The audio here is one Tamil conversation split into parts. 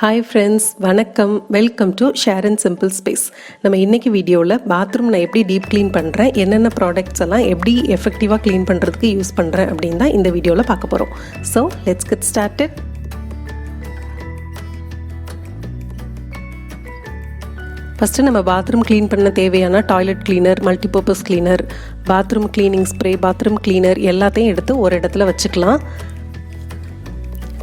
ஹாய் ஃப்ரெண்ட்ஸ், வணக்கம். Welcome to Sharon simple space. நம்ம இன்றைக்கி வீடியோவில் பாத்ரூம் நான் எப்படி டீப் க்ளீன் பண்ணுறேன், என்னென்ன ப்ராடக்ட்ஸ் எல்லாம் எப்படி எஃபெக்டிவாக க்ளீன் பண்ணுறதுக்கு யூஸ் பண்ணுறேன் அப்படின்னு தான் இந்த வீடியோவில் பார்க்க போகிறோம். So let's get started. First நம்ம பாத்ரூம் க்ளீன் பண்ண தேவையான toilet cleaner, multipurpose cleaner, bathroom cleaning spray, bathroom cleaner எல்லாத்தையும் எடுத்து ஒரு இடத்துல வச்சுக்கலாம்.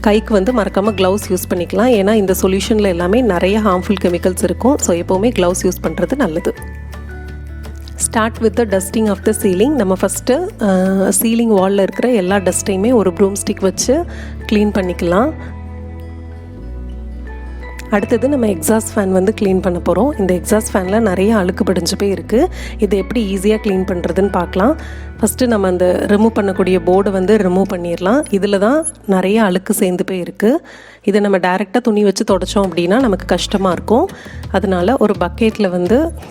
கைக்கு மறக்காமல் க்ளவுஸ் யூஸ் பண்ணிக்கலாம். ஏன்னா இந்த சொல்யூஷனில் எல்லாமே நிறைய ஹார்ம்ஃபுல் கெமிக்கல்ஸ் இருக்கும். ஸோ எப்போவுமே க்ளவுஸ் யூஸ் பண்ணுறது நல்லது. Start with the dusting of the ceiling. நம்ம ஃபஸ்ட்டு சீலிங் வாலில் இருக்கிற எல்லா டஸ்ட்டையுமே ஒரு ப்ரூம் ஸ்டிக் வச்சு க்ளீன் பண்ணிக்கலாம். அடுத்தது நம்ம எக்ஸாஸ்ட் ஃபேன் க்ளீன் பண்ண போகிறோம். இந்த எக்ஸாஸ்ட் ஃபேனில் நிறைய அழுக்கு படிஞ்சு போய் இருக்குது. இதை எப்படி ஈஸியாக க்ளீன் பண்ணுறதுன்னு பார்க்கலாம். ஃபஸ்ட்டு நம்ம அந்த ரிமூவ் பண்ணக்கூடிய போர்டை ரிமூவ் பண்ணிடலாம். இதில் தான் நிறைய அழுக்கு சேர்ந்து போய் இருக்குது. இதை நம்ம டைரெக்டாக துணி வச்சு தொடச்சோம் அப்படின்னா நமக்கு கஷ்டமாக இருக்கும். அதனால் ஒரு பக்கெட்டில்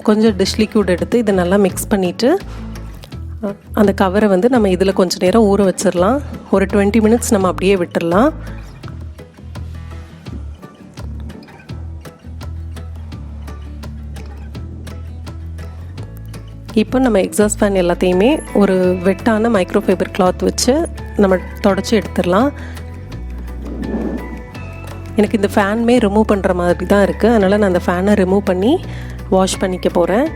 கொஞ்சம் டிஷ் லிக்யூட் எடுத்து இதை நல்லா மிக்ஸ் பண்ணிவிட்டு அந்த கவரை நம்ம இதில் கொஞ்சம் நேரம் ஊற வச்சிடலாம். ஒரு 20 மினிட்ஸ் நம்ம அப்படியே விட்டுடலாம். இப்போ நம்ம எக்ஸாஸ்ட் ஃபேன் எல்லாத்தையுமே ஒரு வெட்டான மைக்ரோஃபைபர் கிளாத் வச்சு நம்ம தொடச்சி எடுத்துடலாம். எனக்கு இந்த ஃபேனுமே ரிமூவ் பண்ணுற மாதிரி தான் இருக்குது. அதனால் நான் அந்த ஃபேனை ரிமூவ் பண்ணி வாஷ் பண்ணிக்க போகிறேன்.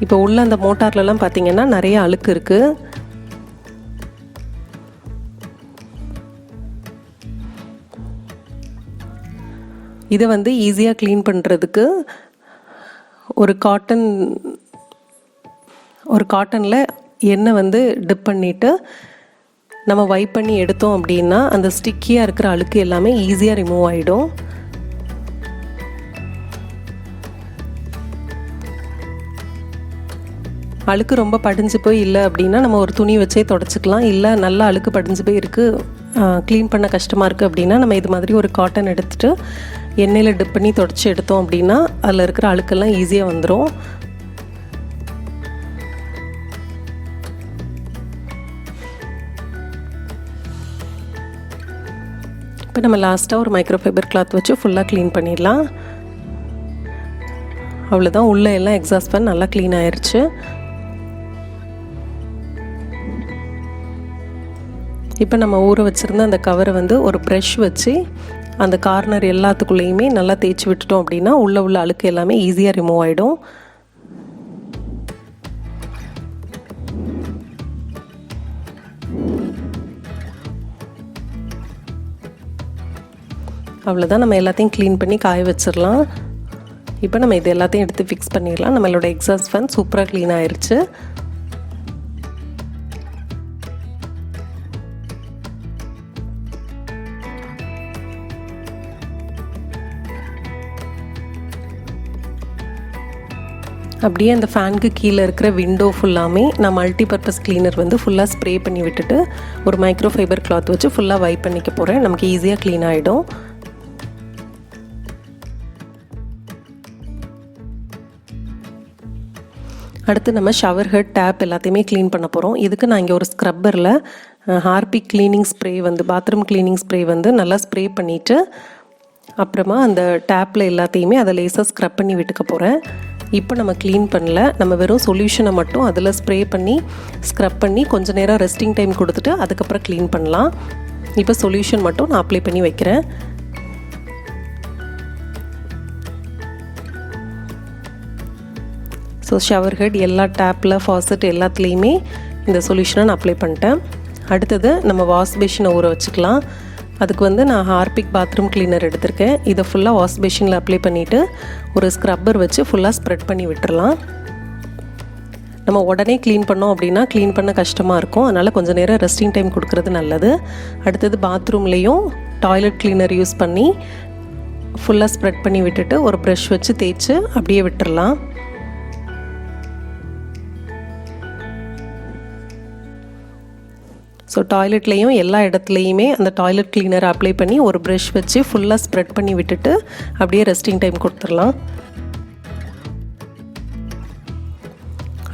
இப்போ உள்ள அந்த மோட்டார்லலாம் பார்த்திங்கன்னா நிறைய அழுக்கு இருக்குது. இதை ஈஸியாக க்ளீன் பண்ணுறதுக்கு ஒரு காட்டனில் எண்ணெய் டிப் பண்ணிவிட்டு நம்ம வைப் பண்ணி எடுத்தோம் அப்படின்னா அந்த ஸ்டிக்கியாக இருக்கிற அழுக்கு எல்லாமே ஈஸியாக ரிமூவ் ஆகிடும். அழுக்கு ரொம்ப படிஞ்சு போய் இல்லை அப்படின்னா நம்ம ஒரு துணி வச்சே தொடச்சிக்கலாம். இல்லை நல்லா அழுக்கு படிஞ்சு போய் இருக்குது, க்ளீன் பண்ண கஷ்டமாக இருக்குது அப்படின்னா நம்ம இது மாதிரி ஒரு காட்டன் எடுத்துகிட்டு எண்ணெயில் டிப் பண்ணி தொடச்சி எடுத்தோம் அப்படின்னா அதில் இருக்கிற அழுக்கெல்லாம் ஈஸியாக வந்துடும். இப்போ நம்ம லாஸ்ட்டாக ஒரு மைக்ரோஃபைபர் கிளாத் வச்சு ஃபுல்லாக க்ளீன் பண்ணிடலாம். அவ்வளோதான், உள்ளே எல்லாம் எக்ஸாஸ்ட் ஃபேன் நல்லா க்ளீன் ஆயிடுச்சு. இப்போ நம்ம ஊற வச்சுருந்த அந்த கவரை ஒரு ப்ரஷ் வச்சு அந்த கார்னர் எல்லாத்துக்குள்ளேயுமே நல்லா தேய்ச்சி விட்டுட்டோம் அப்படின்னா உள்ள அழுக்கு எல்லாமே ஈஸியாக ரிமூவ் ஆகிடும். அவ்வளோதான், நம்ம எல்லாத்தையும் க்ளீன் பண்ணி காய வச்சிடலாம். இப்போ நம்ம இது எல்லாத்தையும் எடுத்து ஃபிக்ஸ் பண்ணிடலாம். நம்மளோட எக்ஸாஸ்ட் ஃபேன் சூப்பராக க்ளீன் ஆயிடுச்சு. அப்படியே அந்த ஃபேனுக்கு கீழே இருக்கிற விண்டோ ஃபுல்லாமே நான் மல்டிபர்பஸ் கிளீனர் ஃபுல்லாக ஸ்ப்ரே பண்ணி விட்டுட்டு ஒரு மைக்ரோஃபைபர் கிளாத் வச்சு ஃபுல்லாக வைப் பண்ணிக்க போகிறேன். நமக்கு ஈஸியாக க்ளீன் ஆகிடும். அடுத்து நம்ம ஷவர் ஹெட், டேப் எல்லாத்தையுமே க்ளீன் பண்ண போகிறோம். இதுக்கு நான் இங்கே ஒரு ஸ்க்ரப்பரில் Harpic cleaning spray bathroom cleaning spray நல்லா ஸ்ப்ரே பண்ணிவிட்டு அப்புறமா அந்த டேப்பில் எல்லாத்தையுமே அதை லேசாக ஸ்க்ரப் பண்ணி விட்டுக்க போகிறேன். இப்போ நம்ம க்ளீன் பண்ணல, நம்ம வெறும் சொல்யூஷனை மட்டும் அதில் ஸ்ப்ரே பண்ணி ஸ்க்ரப் பண்ணி கொஞ்சம் நேரம் ரெஸ்டிங் டைம் கொடுத்துட்டு அதுக்கப்புறம் க்ளீன் பண்ணலாம். இப்போ சொல்யூஷன் மட்டும் நான் அப்ளை பண்ணி வைக்கிறேன். ஸோ ஷவர் ஹெட், எல்லா டேப்பில், ஃபாசட் எல்லாத்துலேயுமே இந்த சொல்யூஷனை நான் அப்ளை பண்ணிட்டேன். அடுத்தது நம்ம வாஷ் பேஷினை ஊற வச்சுக்கலாம். அதுக்கு நான் ஹார்பிக் பாத்ரூம் கிளீனர் எடுத்திருக்கேன். இதை ஃபுல்லாக வாஷ் பேஷனில் அப்ளை பண்ணிவிட்டு ஒரு ஸ்க்ரப்பர் வச்சு ஃபுல்லாக ஸ்ப்ரெட் பண்ணி விட்டுறலாம். நம்ம உடனே க்ளீன் பண்ணோம் அப்படின்னா க்ளீன் பண்ண கஷ்டமாக இருக்கும். அதனால் கொஞ்சம் நேரம் ரெஸ்டிங் டைம் கொடுக்குறது நல்லது. அடுத்தது பாத்ரூம்லேயும் டாய்லெட் கிளீனர் யூஸ் பண்ணி ஃபுல்லாக ஸ்ப்ரெட் பண்ணி விட்டுட்டு ஒரு ப்ரஷ் வச்சு தேய்ச்சி அப்படியே விட்டுறலாம். ஸோ டாய்லெட்லேயும் எல்லா இடத்துலையுமே அந்த டாய்லெட் கிளீனரை அப்ளை பண்ணி ஒரு ப்ரஷ் வச்சு ஃபுல்லாக ஸ்ப்ரெட் பண்ணி விட்டுட்டு அப்படியே ரெஸ்டிங் டைம் கொடுத்துடலாம்.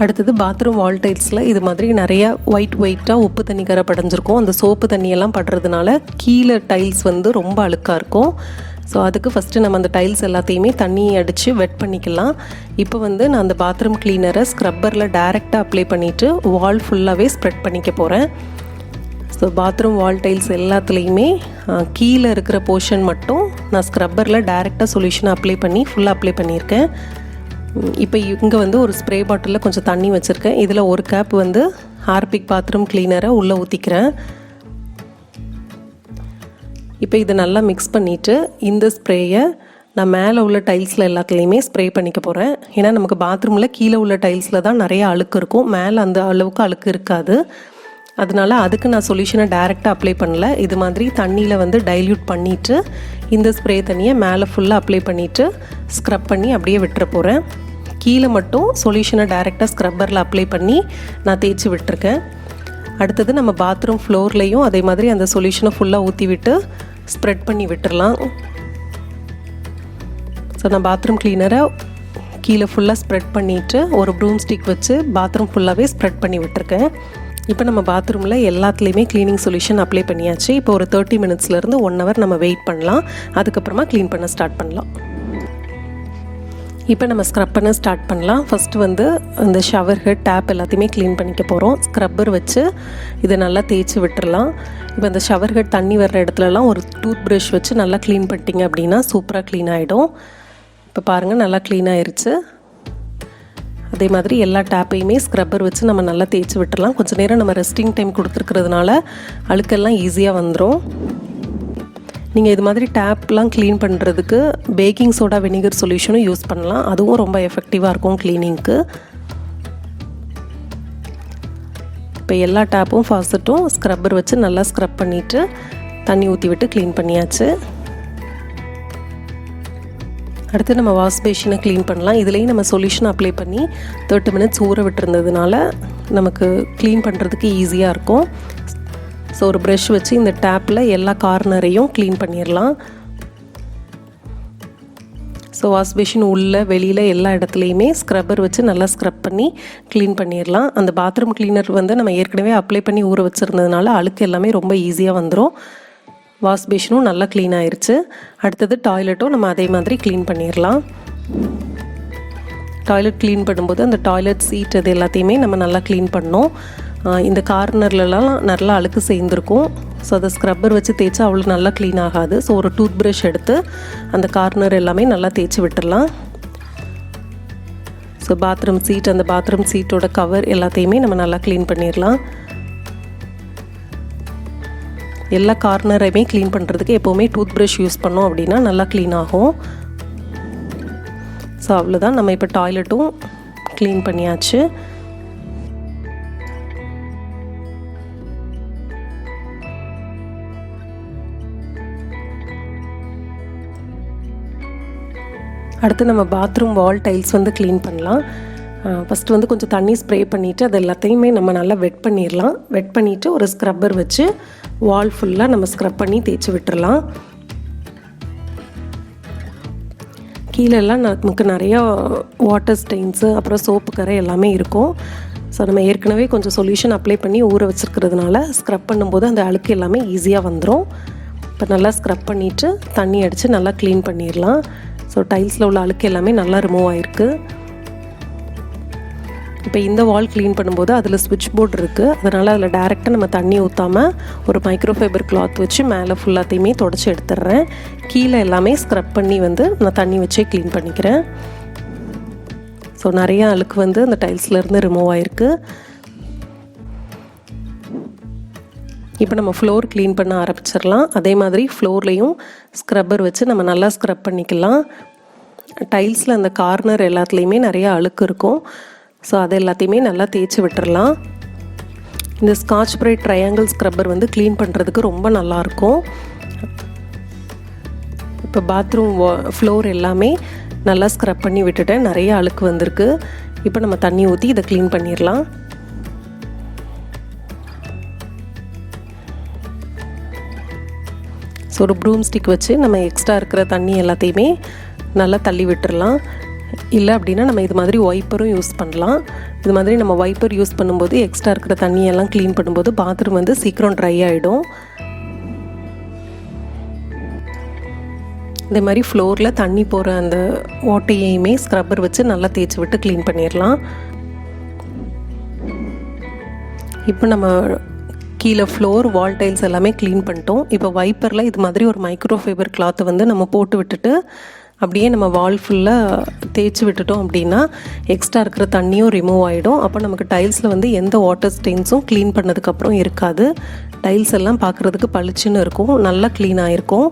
அடுத்தது பாத்ரூம் வால் டைல்ஸில் இது மாதிரி நிறையா ஒயிட்டாக உப்பு தண்ணி கரை படைஞ்சிருக்கும். அந்த சோப்பு தண்ணியெல்லாம் படுறதுனால கீழே டைல்ஸ் வந்து ரொம்ப அழுக்காக இருக்கும். ஸோ அதுக்கு ஃபஸ்ட்டு நம்ம அந்த டைல்ஸ் எல்லாத்தையுமே தண்ணி அடித்து வெட் பண்ணிக்கலாம். இப்போ வந்து நான் அந்த பாத்ரூம் கிளீனரை ஸ்க்ரப்பரில் டைரெக்டாக அப்ளை பண்ணிவிட்டு வால் ஃபுல்லாகவே ஸ்ப்ரெட் பண்ணிக்க போகிறேன். ஸோ பாத்ரூம் வால் டைல்ஸ் எல்லாத்துலேயுமே கீழே இருக்கிற போர்ஷன் மட்டும் நான் ஸ்க்ரப்பரில் டைரெக்டாக சொல்யூஷனை அப்ளை பண்ணி ஃபுல்லாக அப்ளை பண்ணியிருக்கேன். இப்போ இங்கே வந்து ஒரு ஸ்ப்ரே பாட்டிலில் கொஞ்சம் தண்ணி வச்சுருக்கேன். இதில் ஒரு கேப் வந்து ஹார்பிக் பாத்ரூம் கிளீனரை உள்ளே ஊற்றிக்கிறேன். இப்போ இதை நல்லா மிக்ஸ் பண்ணிவிட்டு இந்த ஸ்ப்ரேயை நான் மேலே உள்ள டைல்ஸில் எல்லாத்துலேயுமே ஸ்ப்ரே பண்ணிக்க போகிறேன். ஏன்னா நமக்கு பாத்ரூமில் கீழே உள்ள டைல்ஸில் தான் நிறைய அழுக்கு இருக்கும், மேலே அந்த அளவுக்கு அழுக்கு இருக்காது. அதனால அதுக்கு நான் சொல்யூஷனை டைரெக்டாக அப்ளை பண்ணல. இது மாதிரி தண்ணியில் வந்து டைல்யூட் பண்ணிவிட்டு இந்த ஸ்ப்ரே தண்ணியை மேலே ஃபுல்லாக அப்ளை பண்ணிவிட்டு ஸ்க்ரப் பண்ணி அப்படியே விட்டுற போகிறேன். கீழே மட்டும் சொல்யூஷனை டைரெக்டாக ஸ்க்ரப்பரில் அப்ளை பண்ணி நான் தேய்ச்சி விட்டுருக்கேன். அடுத்தது நம்ம பாத்ரூம் ஃப்ளோர்லேயும் அதே மாதிரி அந்த சொல்யூஷனை ஃபுல்லாக ஊற்றி விட்டு ஸ்ப்ரெட் பண்ணி விட்டுடலாம். ஸோ நான் பாத்ரூம் கிளீனரை கீழே ஃபுல்லாக ஸ்ப்ரெட் பண்ணிவிட்டு ஒரு ப்ரூம் ஸ்டிக் வச்சு பாத்ரூம் ஃபுல்லாகவே ஸ்ப்ரெட் பண்ணி விட்டுருக்கேன். இப்போ நம்ம பாத்ரூமில் எல்லாத்துலேயுமே க்ளீனிங் சொல்யூஷன் அப்ளை பண்ணியாச்சு. இப்போ ஒரு 30 மினிட்ஸ்லேருந்து 1 hour நம்ம வெயிட் பண்ணலாம். அதுக்கப்புறமா க்ளீன் பண்ண ஸ்டார்ட் பண்ணலாம். இப்போ நம்ம ஸ்க்ரப் பண்ண ஸ்டார்ட் பண்ணலாம். ஃபஸ்ட்டு வந்து அந்த ஷவர் ஹெட் டேப் எல்லாத்தையுமே க்ளீன் பண்ணிக்க போகிறோம். ஸ்க்ரப்பர் வச்சு இதை நல்லா தேய்ச்சி விட்டுறலாம். இப்போ அந்த ஷவர் ஹெட் தண்ணி வர்ற இடத்துலலாம் ஒரு டூத் ப்ரஷ் வச்சு நல்லா க்ளீன் பண்ணிட்டீங்க அப்படின்னா சூப்பராக க்ளீன் ஆகிடும். இப்போ பாருங்கள், நல்லா க்ளீன் ஆயிடுச்சு. அதே மாதிரி எல்லா டேப்பையுமே ஸ்க்ரப்பர் வச்சு நம்ம நல்லா தேய்ச்சி விட்டுறலாம். கொஞ்சம் நேரம் நம்ம ரெஸ்டிங் டைம் கொடுத்துருக்கிறதுனால அழுக்கெல்லாம் ஈஸியாக வந்துடும். நீங்கள் இது மாதிரி டேப்லாம் க்ளீன் பண்ணுறதுக்கு பேக்கிங் சோடா வினிகர் சொல்யூஷனும் யூஸ் பண்ணலாம். அதுவும் ரொம்ப எஃபெக்டிவாக இருக்கும் க்ளீனிங்க்கு. இப்போ எல்லா டேப்பும் ஃபாஸ்ட்டும் ஸ்க்ரப்பர் வச்சு நல்லா ஸ்க்ரப் பண்ணிவிட்டு தண்ணி ஊற்றி விட்டு க்ளீன் பண்ணியாச்சு. அடுத்து நம்ம வாஷ் பேஷனை க்ளீன் பண்ணலாம். இதுலேயும் நம்ம சொல்யூஷன் அப்ளை பண்ணி 30 மினிட்ஸ் ஊற விட்டுருந்ததுனால நமக்கு க்ளீன் பண்ணுறதுக்கு ஈஸியாக இருக்கும். ஸோ ஒரு ப்ரஷ் வச்சு இந்த டேப்பில் எல்லா கார்னரையும் க்ளீன் பண்ணிடலாம். ஸோ வாஷ் பேஷின் உள்ள வெளியில் எல்லா இடத்துலையுமே ஸ்க்ரப்பர் வச்சு நல்லா ஸ்க்ரப் பண்ணி க்ளீன் பண்ணிடலாம். அந்த பாத்ரூம் க்ளீனர் வந்து நம்ம ஏற்கனவே அப்ளை பண்ணி ஊற வச்சுருந்ததுனால அழுக்கு எல்லாமே ரொம்ப ஈஸியாக வந்துடும். வாஷ் பேஷனும் நல்லா க்ளீன் ஆயிடுச்சு. அடுத்தது டாய்லெட்டும் நம்ம அதே மாதிரி க்ளீன் பண்ணிடலாம். டாய்லெட் க்ளீன் பண்ணும்போது அந்த டாய்லெட் சீட் அது எல்லாத்தையுமே நம்ம நல்லா க்ளீன் பண்ணோம். இந்த கார்னர்லலாம் நல்லா அழுக்கு சேர்ந்துருக்கும். ஸோ அதை ஸ்க்ரப்பர் வச்சு தேய்ச்சா அவ்வளோ நல்லா க்ளீன் ஆகாது. ஸோ ஒரு டூத் ப்ரஷ் எடுத்து அந்த கார்னர் எல்லாமே நல்லா தேய்ச்சி விட்டுடலாம். ஸோ பாத்ரூம் சீட், அந்த பாத்ரூம் சீட்டோட கவர் எல்லாத்தையுமே நம்ம நல்லா க்ளீன் பண்ணிடலாம். எல்லா கார்னரையுமே க்ளீன் பண்ணுறதுக்கு எப்போவுமே டூத் ப்ரஷ் யூஸ் பண்ணோம் அப்படின்னா நல்லா க்ளீன் ஆகும். ஸோ அவ்வளோதான், நம்ம இப்போ டாய்லெட்டும் க்ளீன் பண்ணியாச்சு. அடுத்து நம்ம பாத்ரூம் வால் டைல்ஸ் வந்து க்ளீன் பண்ணலாம். ஃபஸ்ட்டு வந்து கொஞ்சம் தண்ணி ஸ்ப்ரே பண்ணிவிட்டு அது எல்லாத்தையுமே நம்ம நல்லா வெட் பண்ணிடலாம். வெட் பண்ணிவிட்டு ஒரு ஸ்க்ரப்பர் வச்சு வால் ஃபுல்லாக நம்ம ஸ்க்ரப் பண்ணி தேய்ச்சி விட்டுறலாம். கீழெல்லாம் நமக்கு நிறையா வாட்டர் ஸ்டெயின்ஸு அப்புறம் சோப்பு கரை எல்லாமே இருக்கும். ஸோ நம்ம ஏற்கனவே கொஞ்சம் சொல்யூஷன் அப்ளை பண்ணி ஊற வச்சுருக்கிறதுனால ஸ்க்ரப் பண்ணும்போது அந்த அழுக்கு எல்லாமே ஈஸியாக வந்துடும். இப்போ நல்லா ஸ்க்ரப் பண்ணிவிட்டு தண்ணி அடித்து நல்லா க்ளீன் பண்ணிடலாம். ஸோ டைல்ஸில் உள்ள அழுக்கு எல்லாமே நல்லா ரிமூவ் ஆகிருக்கு. இப்போ இந்த வால் க்ளீன் பண்ணும்போது அதில் ஸ்விட்ச் போர்டு இருக்குது. அதனால் அதில் டேரெக்டாக நம்ம தண்ணி ஊற்றாமல் ஒரு மைக்ரோஃபைபர் கிளாத் வச்சு மேலே ஃபுல்லாத்தையுமே தொடச்சி எடுத்துடுறேன். கீழே எல்லாமே ஸ்க்ரப் பண்ணி வந்து நான் தண்ணி வச்சே க்ளீன் பண்ணிக்கிறேன். ஸோ நிறையா அழுக்கு வந்து அந்த டைல்ஸ்லேருந்து ரிமூவ் ஆகிருக்கு. இப்போ நம்ம ஃப்ளோர் க்ளீன் பண்ண ஆரம்பிச்சிடலாம். அதே மாதிரி ஃப்ளோர்லேயும் ஸ்க்ரப்பர் வச்சு நம்ம நல்லா ஸ்க்ரப் பண்ணிக்கலாம். டைல்ஸில் அந்த கார்னர் எல்லாத்துலேயுமே நிறையா அழுக்கு இருக்கும். ஸோ அது எல்லாத்தையுமே நல்லா தேய்ச்சி விட்டுறலாம். இந்த ஸ்காட்ச் ப்ரைட் ட்ரையாங்கிள் ஸ்க்ரப்பர் வந்து க்ளீன் பண்ணுறதுக்கு ரொம்ப நல்லாயிருக்கும். இப்போ பாத்ரூம் ஃப்ளோர் எல்லாமே நல்லா ஸ்க்ரப் பண்ணி விட்டுட்டேன். நிறைய அழுக்கு வந்திருக்கு. இப்போ நம்ம தண்ணி ஊற்றி இதை க்ளீன் பண்ணிடலாம். ஸோ ஒரு ப்ரூம் ஸ்டிக் வச்சு நம்ம எக்ஸ்ட்ரா இருக்கிற தண்ணி எல்லாத்தையுமே நல்லா தள்ளி விட்டுடலாம். இல்லை அப்படின்னா நம்ம இது மாதிரி வைப்பரும் யூஸ் பண்ணலாம். இது மாதிரி நம்ம வைப்பர் யூஸ் பண்ணும்போது எக்ஸ்ட்ரா இருக்கிற தண்ணியெல்லாம் க்ளீன் பண்ணும்போது பாத்ரூம் வந்து சீக்கிரம் ட்ரை ஆகிடும். இதே மாதிரி ஃப்ளோரில் தண்ணி போகிற அந்த ஓட்டையுமே ஸ்க்ரப்பர் வச்சு நல்லா தேய்ச்சி விட்டு க்ளீன் பண்ணிடலாம். இப்போ நம்ம கீழே ஃப்ளோர் வால் டைல்ஸ் எல்லாமே க்ளீன் பண்ணிட்டோம். இப்போ வைப்பரில் இது மாதிரி ஒரு மைக்ரோஃபைபர் கிளாத்தை வந்து நம்ம போட்டு விட்டுட்டு அப்படியே நம்ம வால் ஃபுல்லாக தேய்ச்சி விட்டுட்டோம் அப்படின்னா எக்ஸ்ட்ரா இருக்கிற தண்ணியும் ரிமூவ் ஆகிடும். அப்போ நமக்கு டைல்ஸில் வந்து எந்த வாட்டர் ஸ்டெயின்ஸும் க்ளீன் பண்ணதுக்கப்புறம் இருக்காது. டைல்ஸ் எல்லாம் பார்க்குறதுக்கு பளிச்சுன்னு இருக்கும், நல்லா க்ளீன் ஆகிருக்கும்.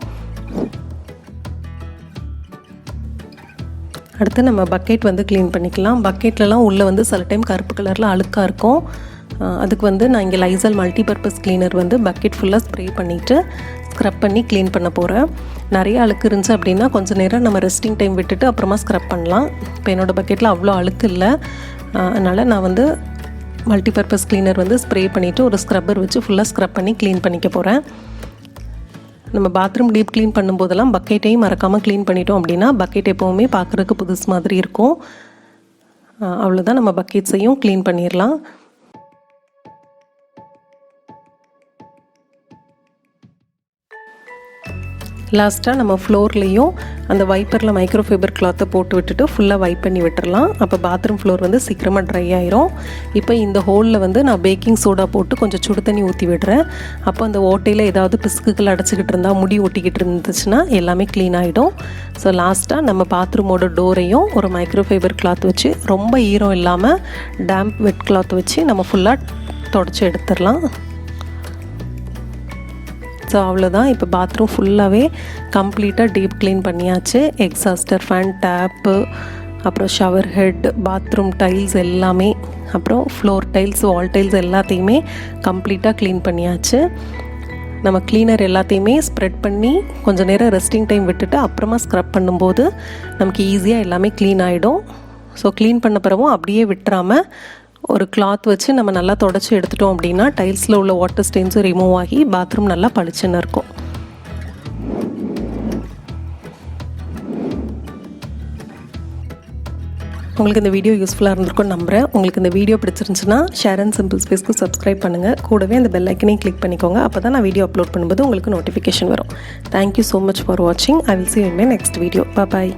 அடுத்து நம்ம பக்கெட் வந்து க்ளீன் பண்ணிக்கலாம். பக்கெட்லலாம் உள்ளே வந்து சில டைம் கருப்பு கலரில் அழுக்காக இருக்கும். அதுக்கு வந்து நான் இங்கே லைசால் மல்டிபர்பஸ் க்ளீனர் வந்து பக்கெட் ஃபுல்லாக ஸ்ப்ரே பண்ணிவிட்டு ஸ்க்ரப் பண்ணி க்ளீன் பண்ண போகிறேன். நிறைய அழுக்கு இருந்துச்சு அப்படின்னா கொஞ்சம் நேரம் நம்ம ரெஸ்டிங் டைம் விட்டுட்டு அப்புறமா ஸ்க்ரப் பண்ணலாம். இப்போ என்னோடய பக்கெட்டில் அவ்வளோ அழுக்கு இல்லை, அதனால் நான் வந்து மல்டிபர்பஸ் க்ளீனர் வந்து ஸ்ப்ரே பண்ணிவிட்டு ஒரு ஸ்க்ரப்பர் வச்சு ஃபுல்லாக ஸ்க்ரப் பண்ணி க்ளீன் பண்ணிக்க போகிறேன். நம்ம பாத்ரூம் டீப் க்ளீன் பண்ணும்போதெல்லாம் பக்கெட்டையும் மறக்காமல் க்ளீன் பண்ணிட்டோம் அப்படின்னா பக்கெட் எப்போவுமே பார்க்குறதுக்கு புதுசு மாதிரி இருக்கும். அவ்வளோதான், நம்ம பக்கெட்ஸையும் க்ளீன் பண்ணிடலாம். லாஸ்ட்டாக நம்ம ஃப்ளோர்லேயும் அந்த வைப்பரில் மைக்ரோஃபைபர் கிளாத்தை போட்டு விட்டுட்டு ஃபுல்லாக வைப் பண்ணி விட்டுறலாம். அப்போ பாத்ரூம் ஃப்ளோர் வந்து சீக்கிரமாக ட்ரை ஆயிரும். இப்போ இந்த ஹோலில் வந்து நான் பேக்கிங் சோடா போட்டு கொஞ்சம் சுடு தண்ணி ஊற்றி விடுறேன். அப்போ அந்த ஓட்டையில் ஏதாவது பிஸ்குகள் அடைச்சிக்கிட்டு இருந்தால், முடி ஒட்டிக்கிட்டு இருந்துச்சுன்னா எல்லாமே க்ளீன் ஆகிடும். ஸோ லாஸ்ட்டாக நம்ம பாத்ரூமோட டோரையும் ஒரு மைக்ரோஃபைபர் கிளாத் வச்சு ரொம்ப ஈரம் இல்லாமல் டேம்ப் வெட் கிளாத் வச்சு நம்ம ஃபுல்லாக தொடச்சி எடுத்துடலாம். ஸோ அவ்வளோதான், இப்போ பாத்ரூம் ஃபுல்லாகவே கம்ப்ளீட்டாக டீப் க்ளீன் பண்ணியாச்சு. எக்ஸாஸ்டர், ஃபேன், டேப்பு, அப்புறம் ஷவர் ஹெட், பாத்ரூம் டைல்ஸ் எல்லாமே, அப்புறம் ஃப்ளோர் டைல்ஸ், வால் டைல்ஸ் எல்லாத்தையுமே கம்ப்ளீட்டாக க்ளீன் பண்ணியாச்சு. நம்ம க்ளீனர் எல்லாத்தையுமே ஸ்ப்ரெட் பண்ணி கொஞ்சம் நேரம் ரெஸ்டிங் டைம் விட்டுட்டு அப்புறமா ஸ்க்ரப் பண்ணும்போது நமக்கு ஈஸியாக எல்லாமே க்ளீன் ஆகிடும். ஸோ க்ளீன் பண்ண பிறகும் அப்படியே விட்டுறாமல் ஒரு கிளாத் வச்சு நம்ம நல்லா தொடச்சி எடுத்துட்டோம் அப்படின்னா டைல்ஸில் உள்ள வாட்டர் ஸ்டெயின்ஸும் ரிமூவ் ஆகி பாத்ரூம் நல்லா பளிச்சுன்னு இருக்கும். உங்களுக்கு இந்த வீடியோ யூஸ்ஃபுல்லாக இருந்திருக்கும்னு நம்புகிறேன். உங்களுக்கு இந்த வீடியோ பிடிச்சிருந்துச்சுன்னா ஷேரன் சிம்பிள் ஸ்பேஸ்க்கு சப்ஸ்கிரைப் பண்ணுங்கள். கூடவே அந்த பெல் ஐக்கனையும் கிளிக் பண்ணிக்கோங்க. அப்போ தான் நான் வீடியோ அப்லோட் பண்ணும்போது உங்களுக்கு நோட்டிஃபிகேஷன் வரும். தேங்க்யூ ஸோ மச் ஃபார் வாட்சிங். I will see you in my next video. Bye bye.